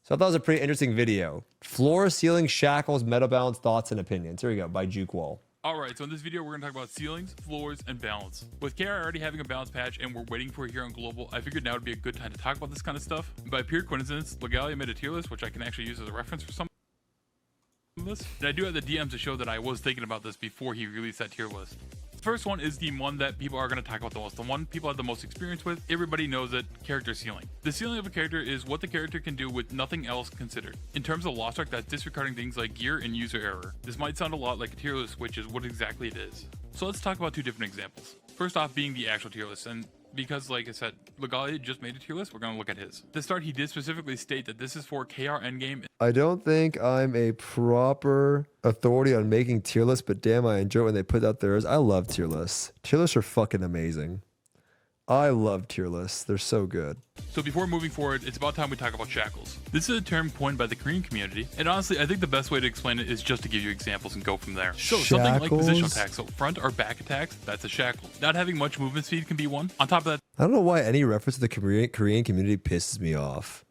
So I thought it was a pretty interesting video. Floor, ceiling, shackles, meta balance, thoughts, and opinions. Here we go, by Juke Wall. Alright, so in this video we're going to talk about ceilings, floors, and balance. With KR already having a balance patch and we're waiting for it here on Global, I figured now would be a good time to talk about this kind of stuff. By pure coincidence, Legalia made a tier list, which I can actually use as a reference for some of this. And I do have the DMs to show that I was thinking about this before he released that tier list. First one is the one that people are going to talk about the most, the one people have the most experience with. Everybody knows it, character ceiling. The ceiling of a character is what the character can do with nothing else considered. In terms of Lost Ark, that's disregarding things like gear and user error. This might sound a lot like a tier list, which is what exactly it is. So let's talk about two different examples. First off being the actual tier list, and because like I said, Legalia just made a tier list, we're going to look at his. At the start, he did specifically state that this is for KR endgame. I don't think I'm a proper authority on making tier lists, but damn, I enjoy when they put out theirs. I love tier lists. Tier lists are fucking amazing. I love tier lists. They're so good. So before moving forward, it's about time we talk about shackles. This is a term coined by the Korean community, and honestly, I think the best way to explain it is just to give you examples and go from there. So something like positional attacks, so front or back attacks, that's a shackle. Not having much movement speed can be one. On top of that, I don't know why any reference to the Korean community pisses me off.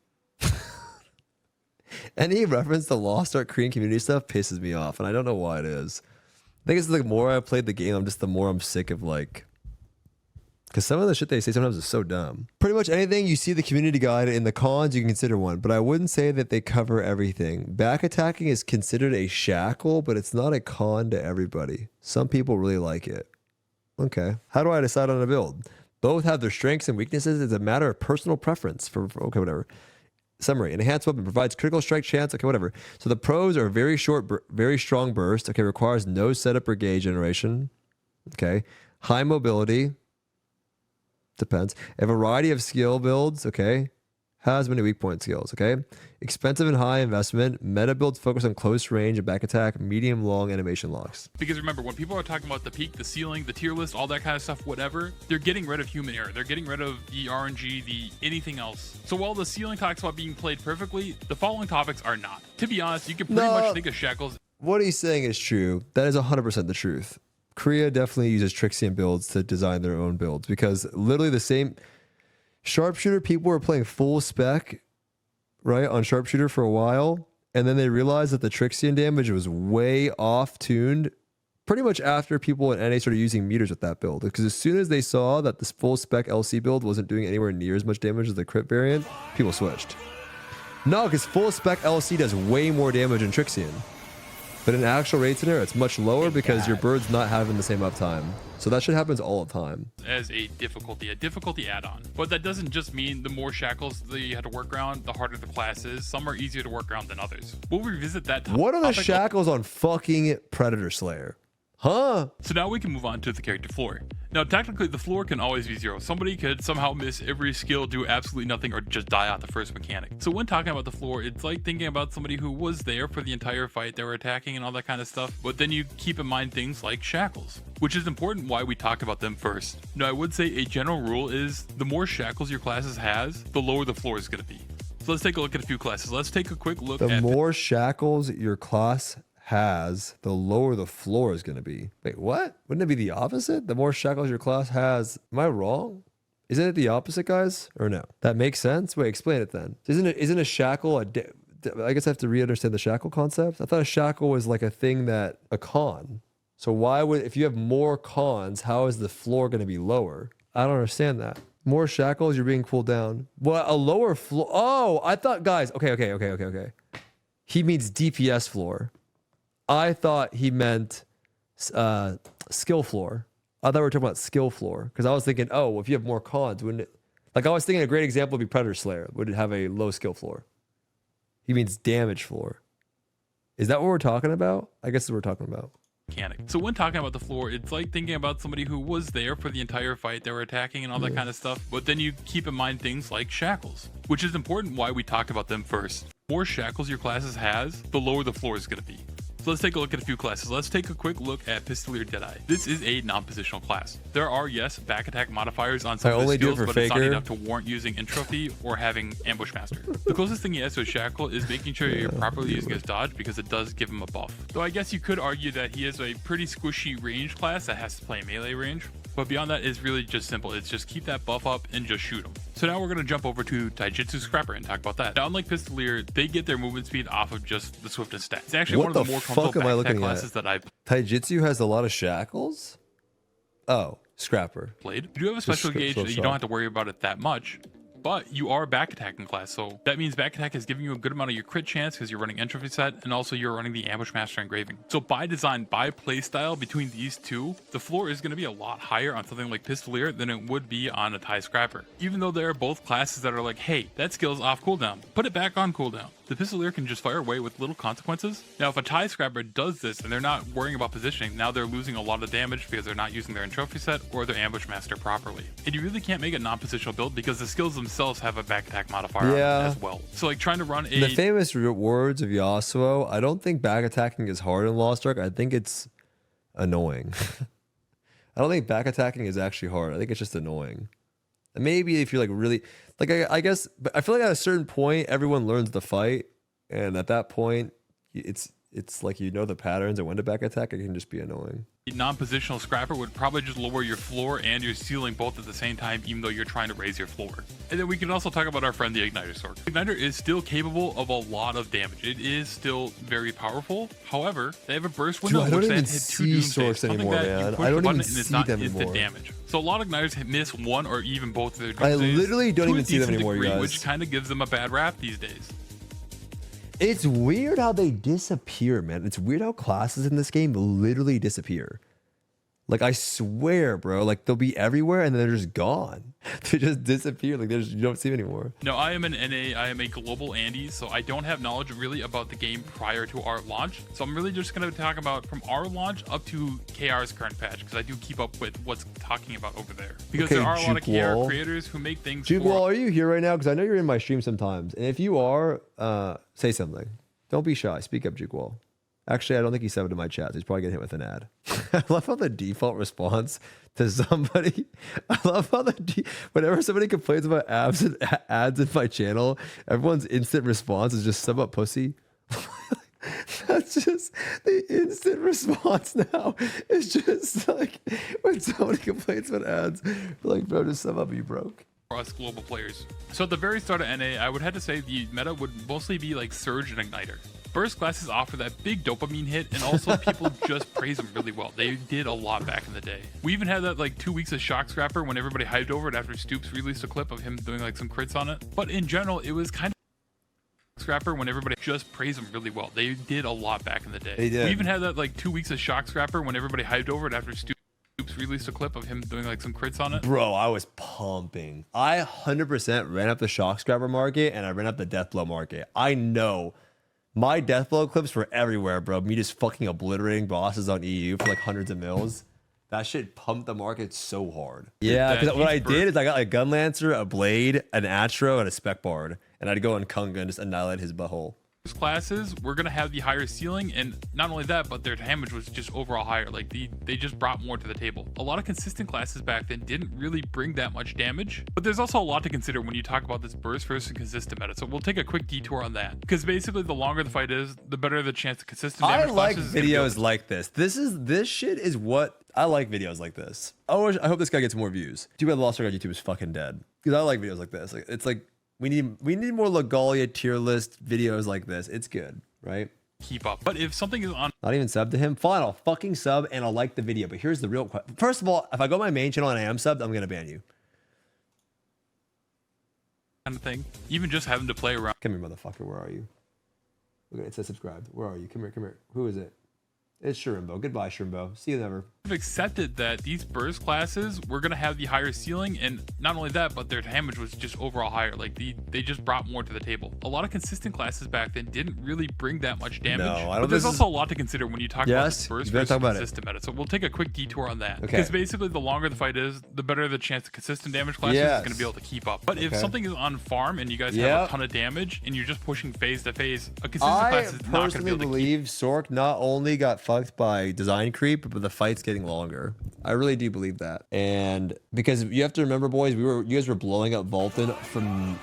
Any reference to Lost Ark Korean community stuff pisses me off, and I don't know why it is. I think it's the more I played the game, the more I'm sick of like, because some of the shit they say sometimes is so dumb. Pretty much anything you see the community guide in the cons, you can consider one, but I wouldn't say that they cover everything. Back attacking is considered a shackle, but it's not a con to everybody. Some people really like it. Okay. How do I decide on a build? Both have their strengths and weaknesses. It's a matter of personal preference for okay, whatever. Summary: an enhanced weapon provides critical strike chance. Okay, whatever. So the pros are very short, very strong burst. Okay, requires no setup or gauge generation. Okay, high mobility. Depends. A variety of skill builds. Okay, has many weak point skills. Okay, expensive and high investment. Meta builds focus on close range and back attack, medium long animation locks. Because remember, when people are talking about the peak, the ceiling, the tier list, all that kind of stuff, whatever, they're getting rid of human error. They're getting rid of the RNG, the anything else. So while the ceiling talks about being played perfectly, the following topics are not. To be honest, you can pretty much think of shackles. What he's saying is true. That is 100% the truth. Korea definitely uses Trixian builds to design their own builds, because literally the same sharpshooter people were playing full spec, right, on sharpshooter for a while, and then they realized that the Trixian damage was way off tuned pretty much after people in NA started using meters with that build, because as soon as they saw that this full spec LC build wasn't doing anywhere near as much damage as the crit variant, people switched. No, because full spec LC does way more damage than Trixian. But in actual raid scenario, it's much lower because your bird's not having the same uptime. So that shit happens all the time. As a difficulty add-on. But that doesn't just mean the more shackles that you have to work around, the harder the class is. Some are easier to work around than others. We'll revisit that topic. What are the shackles on fucking Predator Slayer? Huh? So now we can move on to the character floor. Now technically the floor can always be 0. Somebody could somehow miss every skill, do absolutely nothing, or just die out the first mechanic. So when talking about the floor, it's like thinking about somebody who was there for the entire fight, they were attacking and all that kind of stuff, but then you keep in mind things like shackles, which is important why we talk about them first. Now I would say a general rule is the more shackles your classes has, the lower the floor is going to be. So let's take a look at a few classes. Let's take a quick look at the more shackles your class has, the lower the floor is going to be. Wait, what? Wouldn't it be the opposite? The more shackles your class has. Am I wrong? Isn't it the opposite, guys? Or no? That makes sense? Wait, explain it then. Isn't a shackle I guess I have to re-understand the shackle concept. I thought a shackle was like a thing that a con. So why would, if you have more cons, how is the floor going to be lower? I don't understand that. More shackles, you're being cooled down. Well, a lower floor. Oh, I thought, guys. Okay. He means DPS floor. I thought he meant skill floor. I thought we were talking about skill floor, because I was thinking, oh, if you have more cons, wouldn't it? Like I was thinking a great example would be Predator Slayer. Would it have a low skill floor? He means damage floor. Is that what we're talking about? I guess that's what we're talking about. Mechanic. So when talking about the floor, it's like thinking about somebody who was there for the entire fight, they were attacking and all that kind of stuff, but then you keep in mind things like shackles, which is important why we talk about them first. The more shackles your classes has, the lower the floor is going to be. So let's take a look at a few classes. Let's take a quick look at Pistolier Deadeye. This is a non-positional class. There are, yes, back attack modifiers on some of the skills, but it's not enough to warrant using Entropy or having Ambush Master. The closest thing he has to a shackle is making sure you're properly using his dodge, because it does give him a buff. Though I guess you could argue that he is a pretty squishy range class that has to play melee range. But beyond that, it's really just simple. It's just keep that buff up and just shoot them. So now we're going to jump over to Taijutsu Scrapper and talk about that. Now, unlike Pistolier, they get their movement speed off of just the swiftness stat. It's actually one of the more comfortable backpack classes that I've Taijutsu has a lot of shackles? Oh, Scrapper. played. You do have a special gauge that you don't have to worry about it that much. But you are back attacking class, so that means back attack is giving you a good amount of your crit chance because you're running entropy set, and also you're running the ambush master engraving. So by design, by playstyle between these two, the floor is going to be a lot higher on something like Pistolier than it would be on a TIE Scrapper. Even though there are both classes that are like, hey, that skill's off cooldown, put it back on cooldown. The Pistolier can just fire away with little consequences. Now, if a TIE Scrapper does this and they're not worrying about positioning, now they're losing a lot of damage because they're not using their entropy set or their ambush master properly. And you really can't make a non-positional build because the skills themselves have a back attack modifier on them as well. So like trying to run The famous words of Yasuo, I don't think back attacking is hard in Lost Ark. I think it's annoying. I don't think back attacking is actually hard. I think it's just annoying. And maybe if you're like really, like I guess, but I feel like at a certain point, everyone learns to fight. And at that point, it's like you know the patterns and when to back attack, it can just be annoying. Non-positional Scrapper would probably just lower your floor and your ceiling both at the same time, even though you're trying to raise your floor. And then we can also talk about our friend the Igniter Sword. Igniter is still capable of a lot of damage. It is still very powerful. However, they have a burst window which then hit 2 Doomsdays. Something that you push the button and it's not instant damage. So a lot of Igniters miss one or even both of their Doomsdays. I literally don't even see them anymore, guys. Which kind of gives them a bad rap these days. It's weird how they disappear, man. It's weird how classes in this game literally disappear. Like, I swear, bro, like they'll be everywhere and then they're just gone. They just disappear. Like, you don't see them anymore. No, I am an NA. I am a global Andy, so I don't have knowledge really about the game prior to our launch. So I'm really just going to talk about from our launch up to KR's current patch, because I do keep up with what's talking about over there. Because there are a lot of KR creators who make things. Jukewall, are you here right now? Because I know you're in my stream sometimes. And if you are, say something. Don't be shy. Speak up, Jukewall. Actually, I don't think he subbed in my chat. So he's probably getting hit with an ad. I love how the default response to somebody. I love how whenever somebody complains about ads in my channel, everyone's instant response is just sub up pussy. That's just the instant response now. It's just like when somebody complains about ads, like, bro, just sub up, you broke. For us global players. So at the very start of NA, I would have to say the meta would mostly be like Surge and Igniter. Burst classes offer that big dopamine hit, and also people just praise them really well. They did a lot back in the day. We even had that like 2 weeks of Shock Scrapper when everybody hyped over it after Stoopzz released a clip of him doing like some crits on it. But in general, it was kind of Scrapper when everybody just praised them really well. They did a lot back in the day. They did. We even had that like 2 weeks of Shock Scrapper when everybody hyped over it after Stoopzz released a clip of him doing like some crits on it. Bro, I was pumping. I 100% ran up the Shock Scrapper market and I ran up the Deathblow market. I know. My Deathblow clips were everywhere, bro. Me just fucking obliterating bosses on EU for like hundreds of mils. That shit pumped the market so hard. Yeah, because what I did is I got like a Gun Lancer, a Blade, an Atro, and a Spec Bard. And I'd go on Kunga and just annihilate his butthole. Classes, we're gonna have the higher ceiling, and not only that, but their damage was just overall higher. Like they just brought more to the table. A lot of consistent classes back then didn't really bring that much damage, but there's also a lot to consider when you talk about this burst versus consistent meta. So we'll take a quick detour on that, because basically the longer the fight is, the better the chance of consistent damage. I like videos like this. This shit is what I like. Videos like this. I hope this guy gets more views. Too bad the Lost Ark on YouTube is fucking dead, because I like videos like this. Like, it's like we need more Legalia tier list videos like this. It's good, right? Keep up. But if something is on, not even sub to him, fine, I'll fucking sub and I'll like the video. But here's the real question. First of all, if I go to my main channel and I am subbed, I'm gonna ban you. Kind of thing. Even just having to play around. Come here, motherfucker. Where are you? Look, it says subscribed. Where are you? Come here, come here. Who is it? It's Shirimbo. Goodbye, Shirimbo. See you never. I've accepted that these burst classes were going to have the higher ceiling, and not only that, but their damage was just overall higher. Like they just brought more to the table. A lot of consistent classes back then didn't really bring that much damage. No, I don't. But there's also a lot to consider when you talk about this burst versus consistent meta. So we'll take a quick detour on that. Because basically the longer the fight is, the better the chance of consistent damage classes is going to be able to keep up. But if something is on farm and you guys have a ton of damage and you're just pushing phase to phase, a consistent class is not going to be able to keep. I personally believe Sork not only got fucked by design creep, but the fight's getting longer. I really do believe that. And because you have to remember, boys, you guys were blowing up Vulcan from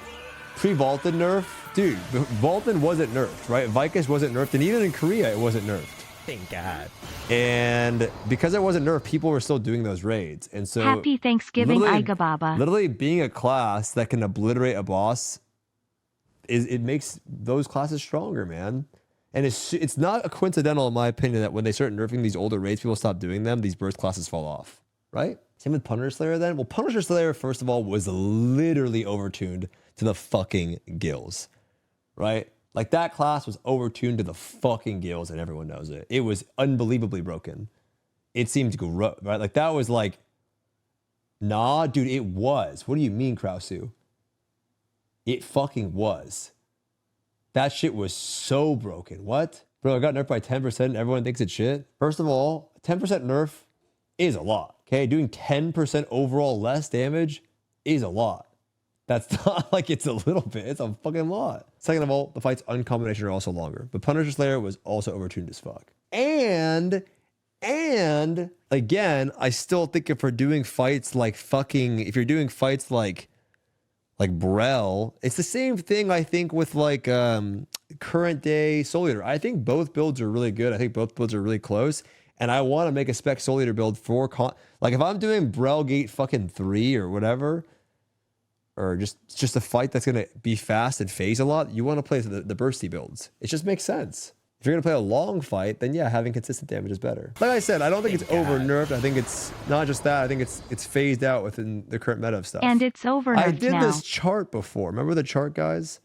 pre-Vulcan nerf. Dude, Vulcan wasn't nerfed, right? Vicus wasn't nerfed, and even in Korea it wasn't nerfed. Thank God. And because it wasn't nerfed, people were still doing those raids. And so Happy Thanksgiving, literally, Iga Baba. literally being a class that can obliterate a boss it makes those classes stronger, man. And it's not a coincidental, in my opinion, that when they start nerfing these older raids, people stop doing them, these burst classes fall off, right? Same with Punisher Slayer then. Well, Punisher Slayer, first of all, was literally overtuned to the fucking gills, right? Like that class was overtuned to the fucking gills and everyone knows it. It was unbelievably broken. It seemed to go, right? Like that was like, nah, dude, it was. What do you mean, Krausu? It fucking was. That shit was so broken. What? Bro, I got nerfed by 10% and everyone thinks it's shit. First of all, 10% nerf is a lot. Okay, doing 10% overall less damage is a lot. That's not like it's a little bit, it's a fucking lot. Second of all, the fights on combination are also longer. But Punisher Slayer was also overtuned as fuck. And again, I still think if we're doing fights like fucking, if you're doing fights like Brel, it's the same thing I think with like current day Soul Eater. I think both builds are really good. I think both builds are really close. And I want to make a spec Soul Eater build for like if I'm doing Brel Gate fucking 3 or whatever, or just a fight that's gonna be fast and phase a lot, you want to play the bursty builds. It just makes sense. If you're gonna play a long fight, then yeah, having consistent damage is better. Like I said, I don't think it's over nerfed. I think it's not just that. I think it's phased out within the current meta of stuff. And it's over nerfed I did now. this chart before. Remember the chart, guys?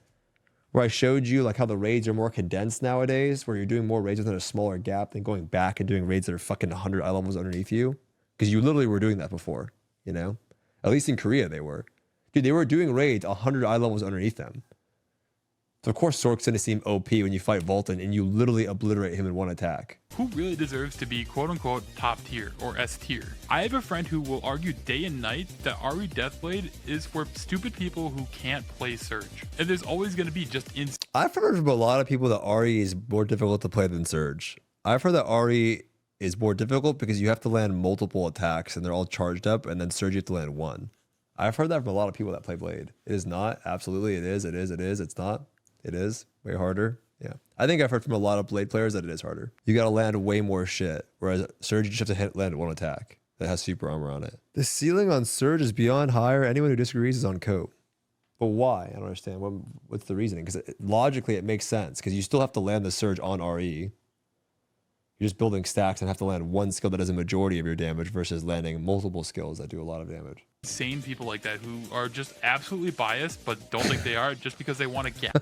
Where I showed you like how the raids are more condensed nowadays, where you're doing more raids within a smaller gap than going back and doing raids that are fucking 100 eye levels underneath you. Because you literally were doing that before, you know? At least in Korea they were. Dude, they were doing raids 100 eye levels underneath them. So of course Sork's gonna seem OP when you fight Volton and you literally obliterate him in one attack. Who really deserves to be quote-unquote top tier or S tier? I have a friend who will argue day and night that RE Deathblade is for stupid people who can't play Surge. And there's always going to be just I've heard from a lot of people that RE is more difficult to play than Surge. I've heard that RE is more difficult because you have to land multiple attacks and they're all charged up, and then Surge you have to land one. I've heard that from a lot of people that play Blade. It is not. Absolutely, it is. It is. It is. It's not. It is way harder. Yeah. I think I've heard from a lot of Blade players that it is harder. You got to land way more shit. Whereas Surge, you just have to land one attack that has super armor on it. The ceiling on Surge is beyond higher. Anyone who disagrees is on coat. But why? I don't understand. What's the reasoning? Because logically it makes sense. Because you still have to land the Surge on RE. You're just building stacks and have to land one skill that does a majority of your damage versus landing multiple skills that do a lot of damage. insane people like that who are just absolutely biased but don't think they are just because they want to get.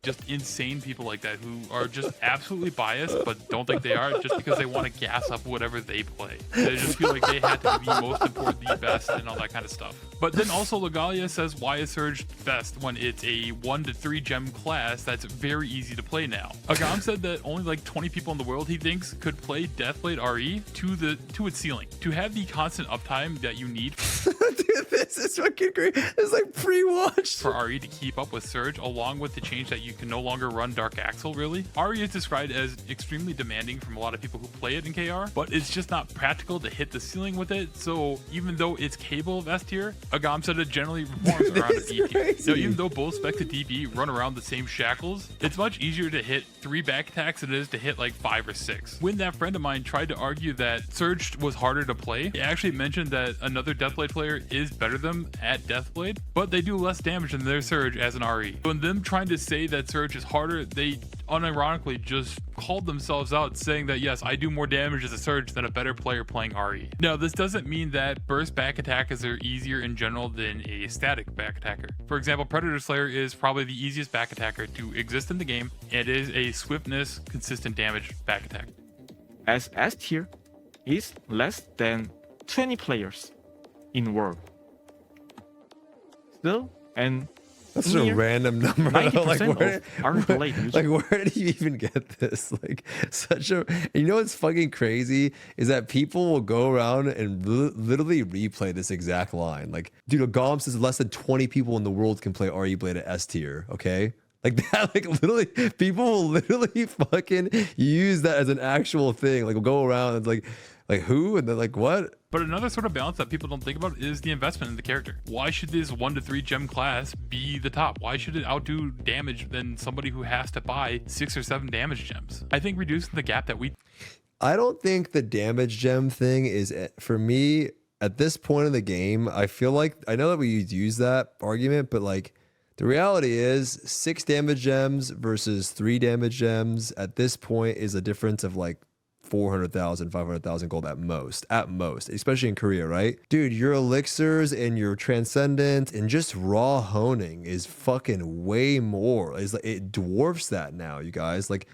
Just insane people like that who are just absolutely biased but don't think they are just because they want to gas up whatever they play. They just feel like they had to be most important, the best, and all that kind of stuff. But then also Legalia says, why is Surge best when it's a 1 to 3 gem class that's very easy to play now? Agam said that only like 20 people in the world, he thinks, could play Deathblade RE to its ceiling. To have the constant uptime that you need Dude, this is fucking great. It's like pre-watched. for RE to keep up with Surge, along with the change that you can no longer run Dark Axle, really. RE is described as extremely demanding from a lot of people who play it in KR, but it's just not practical to hit the ceiling with it, so even though it's capable of S tier, Agam said it generally performs around a D tier. Now, even though both spec to DB run around the same shackles, it's much easier to hit 3 back attacks than it is to hit like 5 or 6. When that friend of mine tried to argue that Surge was harder to play, he actually mentioned that another Deathblade player is better than them at Deathblade, but they do less damage than their Surge as an RE. So in them trying to say that Surge is harder, they unironically just called themselves out, saying that yes, I do more damage as a Surge than a better player playing RE. Now, this doesn't mean that burst back attackers are easier in general than a static back attacker. For example, Predator Slayer is probably the easiest back attacker to exist in the game, and is a swiftness, consistent damage back attack. As S tier is less than 20 players in world. Still, and That's such a near random number. 90% of our Blade users. like where did you even get this? Like such a, you know what's fucking crazy is that people will go around and literally replay this exact line. Like, dude, Agam says less than 20 people in the world can play RE Blade at S tier. Okay, Like that, like literally, people will literally fucking use that as an actual thing. Like, we'll go around and it's like who? And then like what? But another sort of balance that people don't think about is the investment in the character. Why should this 1 to 3 gem class be the top? Why should it outdo damage than somebody who has to buy 6 or 7 damage gems? I think reducing the gap that we... I don't think the damage gem thing is, for me, at this point in the game, I feel like, I know that we use that argument, but like, the reality is 6 damage gems versus 3 damage gems at this point is a difference of like 400,000, 500,000 gold at most, especially in Korea, right? Dude, your elixirs and your transcendent and just raw honing is fucking way more. It dwarfs that now, you guys. Like,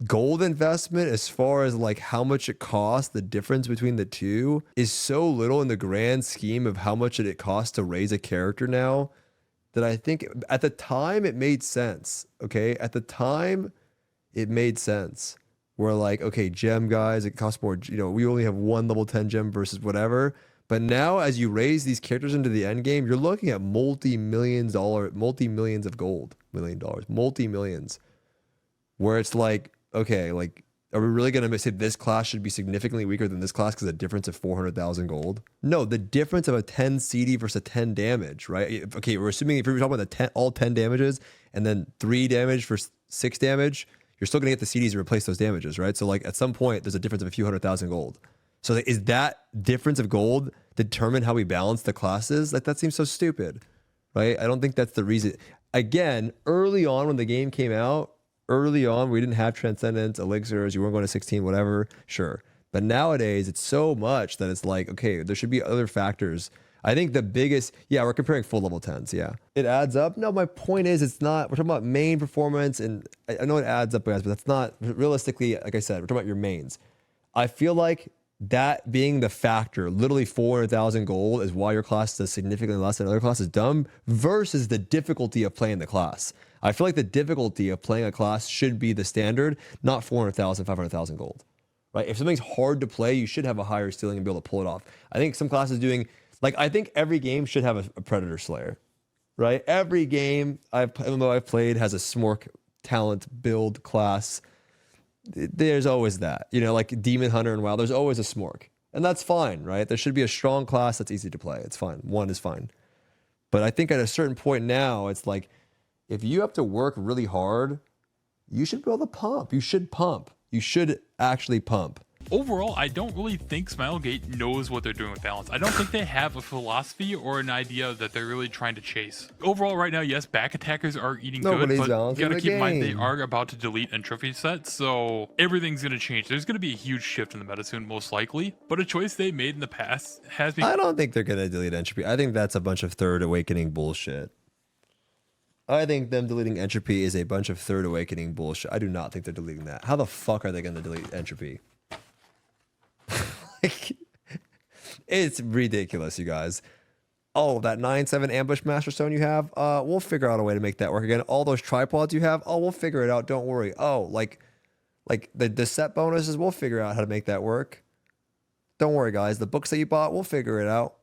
gold investment, as far as like how much it costs, the difference between the two is so little in the grand scheme of how much it costs to raise a character now, that I think at the time it made sense. Okay, at the time it made sense. We're like, okay, gem guys, it costs more. You know, we only have one level 10 gem versus whatever. But now, as you raise these characters into the end game, you're looking at multi-millions of gold, multi-millions, where it's like, okay, like, are we really going to say this class should be significantly weaker than this class because of the difference of 400,000 gold? No, the difference of a 10 CD versus a 10 damage, right? Okay, we're assuming if we're talking about all 10 damages and then 3 damage for 6 damage, you're still going to get the CDs to replace those damages, right? So like at some point, there's a difference of a few 100,000 gold. So is that difference of gold determine how we balance the classes? Like, that seems so stupid, right? I don't think that's the reason. Again, early on when the game came out, we didn't have transcendence, elixirs, you weren't going to 16, whatever, sure. But nowadays, it's so much that it's like, okay, there should be other factors. I think the biggest, we're comparing full level 10s, It adds up. No, my point is, it's not, we're talking about main performance, and I know it adds up, guys, but that's not, realistically, like I said, we're talking about your mains. I feel like that being the factor, literally 400,000 gold is why your class is significantly less than other classes, dumb, versus the difficulty of playing the class. I feel like the difficulty of playing a class should be the standard, not 400,000, 500,000 gold, right? If something's hard to play, you should have a higher ceiling and be able to pull it off. I think some classes doing, like, I think every game should have a Predator Slayer, right? Every game even though I've played has a Smork talent build class. There's always that, you know, like Demon Hunter and WoW, there's always a Smork, and that's fine, right? There should be a strong class that's easy to play. It's fine. One is fine. But I think at a certain point now, it's like, if you have to work really hard, you should be able to pump. You should pump. You should actually pump. Overall, I don't really think Smilegate knows what they're doing with balance. I don't think they have a philosophy or an idea that they're really trying to chase. Overall, right now, yes, back attackers are eating Nobody's good, but balancing you gotta the keep in mind they game. are about to delete entropy sets, so everything's gonna change. There's gonna be a huge shift in the meta soon, most likely, but a choice they made in the past has been... I don't think they're going to delete entropy. I think that's a bunch of Third Awakening bullshit. I think them deleting entropy is a bunch of Third Awakening bullshit. I do not think they're deleting that. How the fuck are they going to delete entropy? Like, it's ridiculous, you guys. Oh, that 9/7 ambush master stone you have, we'll figure out a way to make that work again. All those tripods you have, we'll figure it out. Don't worry. Oh, like the set bonuses, we'll figure out how to make that work. Don't worry, guys. The books that you bought, we'll figure it out.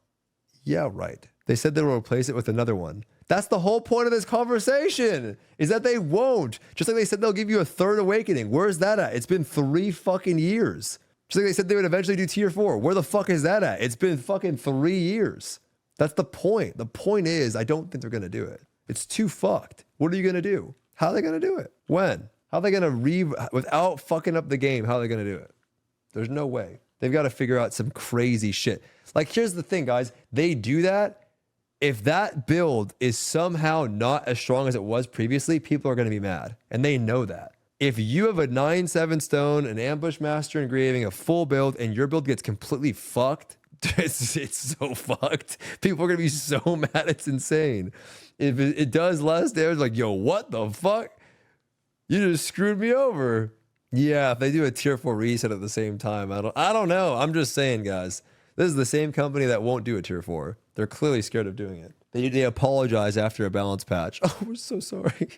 Yeah, right. They said they will replace it with another one. That's the whole point of this conversation, is that they won't. Just like they said they'll give you a Third Awakening. Where's that at? It's been 3 fucking years. Just like they said they would eventually do tier 4. Where the fuck is that at? It's been fucking 3 years. That's the point. The point is, I don't think they're going to do it. It's too fucked. What are you going to do? How are they going to do it? When? How are they going to without fucking up the game, how are they going to do it? There's no way. They've got to figure out some crazy shit. Like, here's the thing, guys. They do that. If that build is somehow not as strong as it was previously, people are going to be mad. And they know that. If you have a 9/7 stone, an ambush master engraving, a full build, and your build gets completely fucked, it's so fucked. People are going to be so mad, it's insane. If it does less damage, like, yo, what the fuck? You just screwed me over. Yeah, if they do a tier 4 reset at the same time, I don't know. I'm just saying, guys. This is the same company that won't do a tier 4. They're clearly scared of doing it. They apologize after a balance patch. Oh, we're so sorry.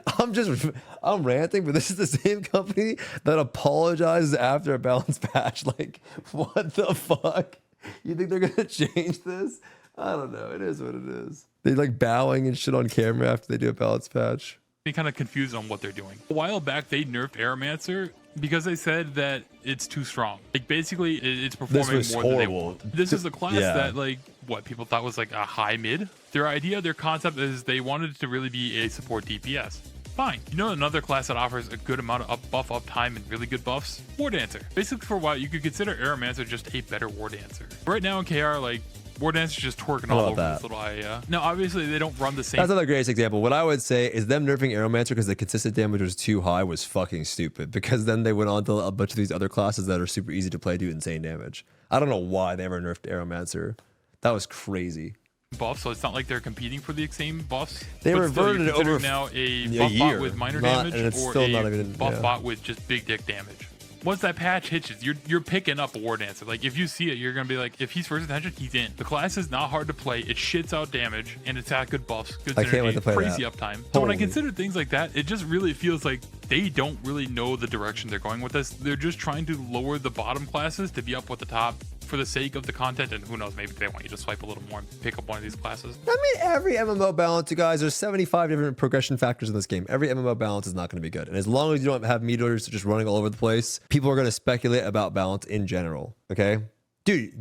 I'm ranting, but this is the same company that apologizes after a balance patch. Like, what the fuck? You think they're going to change this? I don't know. It is what it is. They like bowing and shit on camera after they do a balance patch. Kind of confused on what they're doing. A while back, they nerfed Aeromancer because they said that it's too strong. Like basically, it's performing more than they want. This is a class that like what people thought was like a high mid. Their concept is they wanted it to really be a support DPS. Fine. You know another class that offers a good amount of buff uptime and really good buffs? War Dancer. Basically for a while, you could consider Aeromancer just a better War Dancer. Right now in KR, like War Dancer's just twerking all over this little area. Now, obviously, they don't run the same. That's not the greatest example. What I would say is them nerfing Aeromancer because the consistent damage was too high was fucking stupid. Because then they went on to a bunch of these other classes that are super easy to play do insane damage. I don't know why they ever nerfed Aeromancer. That was crazy. Buff, so it's not like they're competing for the same buffs. They reverted it over now a buff bot with minor damage or a buff bot with just big dick damage. Once that patch hits, you're picking up a War Dancer. Like if you see it, you're gonna be like, if he's first attention, he's in. The class is not hard to play. It shits out damage and it's got good buffs, good synergy, can't wait to play crazy that. uptime. So when I consider things like that, it just really feels like they don't really know the direction they're going with this. They're just trying to lower the bottom classes to be up with the top for the sake of the content, and who knows, maybe they want you to swipe a little more and pick up one of these classes. I mean, every MMO balance, you guys, there's 75 different progression factors in this game. Every MMO balance is not going to be good. And as long as you don't have meteors just running all over the place, people are going to speculate about balance in general, okay? Dude,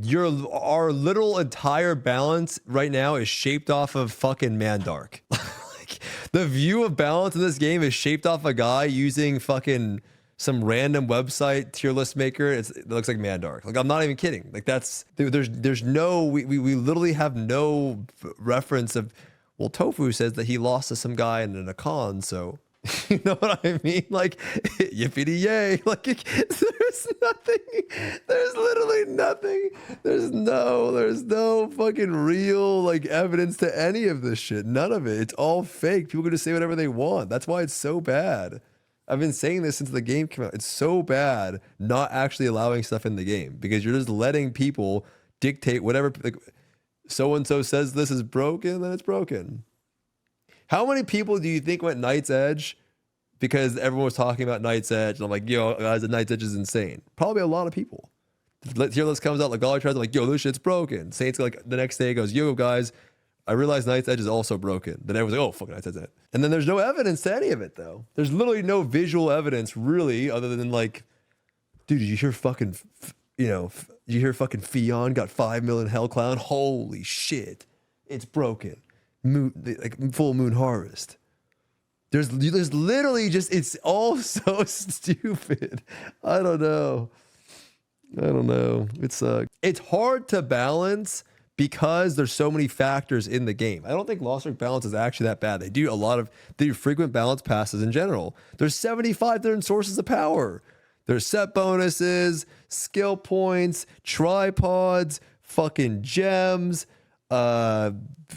our literal entire balance right now is shaped off of fucking Mandark. Like, the view of balance in this game is shaped off a guy using fucking some random website tier list maker. It looks like Mandark. Like, I'm not even kidding. Like, that's there's no we literally have no reference of, well, Tofu says that he lost to some guy in a con, so you know what I mean? Like, yippee yay. Like, there's nothing. There's literally nothing. There's no fucking real like evidence to any of this shit. None of it. It's all fake. People can just say whatever they want. That's why it's so bad. I've been saying this since the game came out. It's so bad not actually allowing stuff in the game because you're just letting people dictate whatever. Like, so-and-so says this is broken, then it's broken. How many people do you think went Knight's Edge because everyone was talking about Knight's Edge? And I'm like, yo, guys, the Knight's Edge is insane. Probably a lot of people. The tier list comes out, like, all tries, like, yo, this shit's broken. Saints, like, the next day goes, yo, guys, I realize Knight's Edge is also broken. Then everyone's like, oh, fucking Knight's Edge. And then there's no evidence to any of it, though. There's literally no visual evidence, really, other than, like, dude, did you hear fucking, did you hear fucking Fion got 5 million Hell Clown? Holy shit. It's broken. Like full moon harvest. There's literally just, it's all so stupid. I don't know. It's hard to balance because there's so many factors in the game. I don't think Lost Ark balance is actually that bad. They do frequent balance passes in general. There's 75 different sources of power. There's set bonuses, skill points, tripods, fucking gems,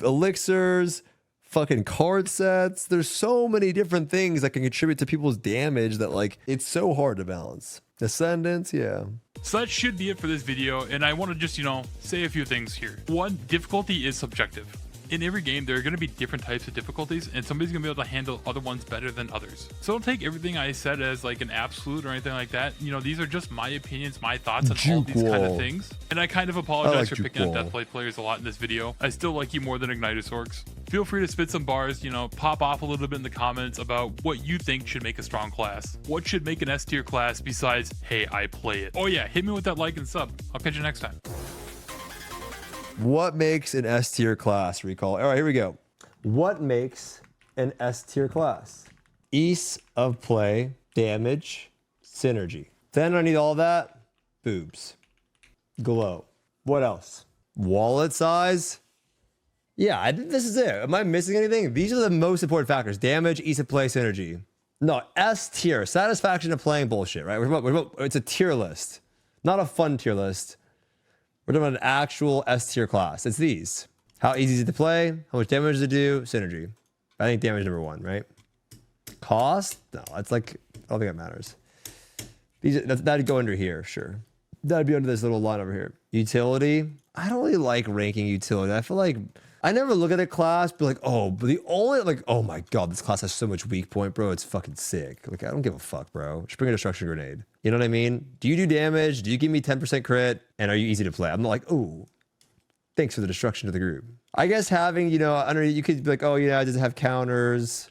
elixirs, fucking card sets. There's so many different things that can contribute to people's damage that, like, it's so hard to balance. Ascendants, yeah. So that should be it for this video, and I want to just, say a few things here. One, difficulty is subjective. In every game, there are going to be different types of difficulties, and somebody's going to be able to handle other ones better than others. So don't take everything I said as like an absolute or anything like that. These are just my opinions, my thoughts on all these kind of things. And I kind of apologize for picking on Deathblade players a lot in this video. I still like you more than Ignitus Orcs. Feel free to spit some bars, pop off a little bit in the comments about what you think should make a strong class. What should make an S tier class besides, hey, I play it. Oh yeah, hit me with that like and sub. I'll catch you next time. What makes an S tier class? Recall. All right, here we go. What makes an S tier class? Ease of play, damage, synergy. Then I need all that. Boobs. Glow. What else? Wallet size. Yeah, I think this is it. Am I missing anything? These are the most important factors. Damage, ease of play, synergy. No, S tier. Satisfaction of playing bullshit, right? It's a tier list. Not a fun tier list. We're talking about an actual S tier class. It's these. How easy is it to play? How much damage does it do? Synergy. I think damage number 1, right? Cost? No, it's like, I don't think that matters. That'd go under here, sure. That'd be under this little line over here. Utility? I don't really like ranking utility. I feel like I never look at a class, be like, oh, but the only, like, oh my God, this class has so much weak point, bro. It's fucking sick. Like, I don't give a fuck, bro. Just bring a destruction grenade. You know what I mean? Do you do damage? Do you give me 10% crit? And are you easy to play? I'm not like, ooh, thanks for the destruction of the group. I guess having, you know, under you could be like, oh yeah, it doesn't have counters,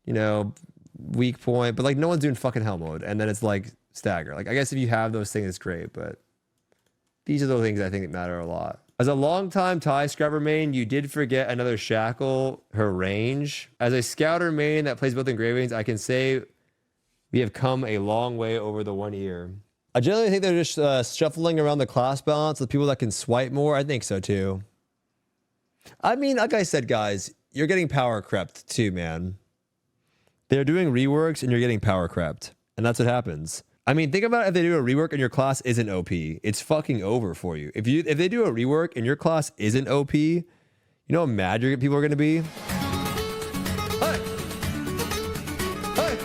you know, weak point, but like no one's doing fucking hell mode, and then it's like stagger. Like I guess if you have those things, it's great, but these are the things I think that matter a lot. As a longtime tie scrubber main, you did forget another shackle, her range. As a scouter main that plays both engravings, I can say we have come a long way over the 1 year. I generally think they're just shuffling around the class balance with people that can swipe more. I think so too. I mean, like I said, guys, you're getting power crept too, man. They're doing reworks and you're getting power crept. And that's what happens. I mean, think about if they do a rework and your class isn't OP. It's fucking over for you. If they do a rework and your class isn't OP, you know how mad people are going to be? Hey! Hey!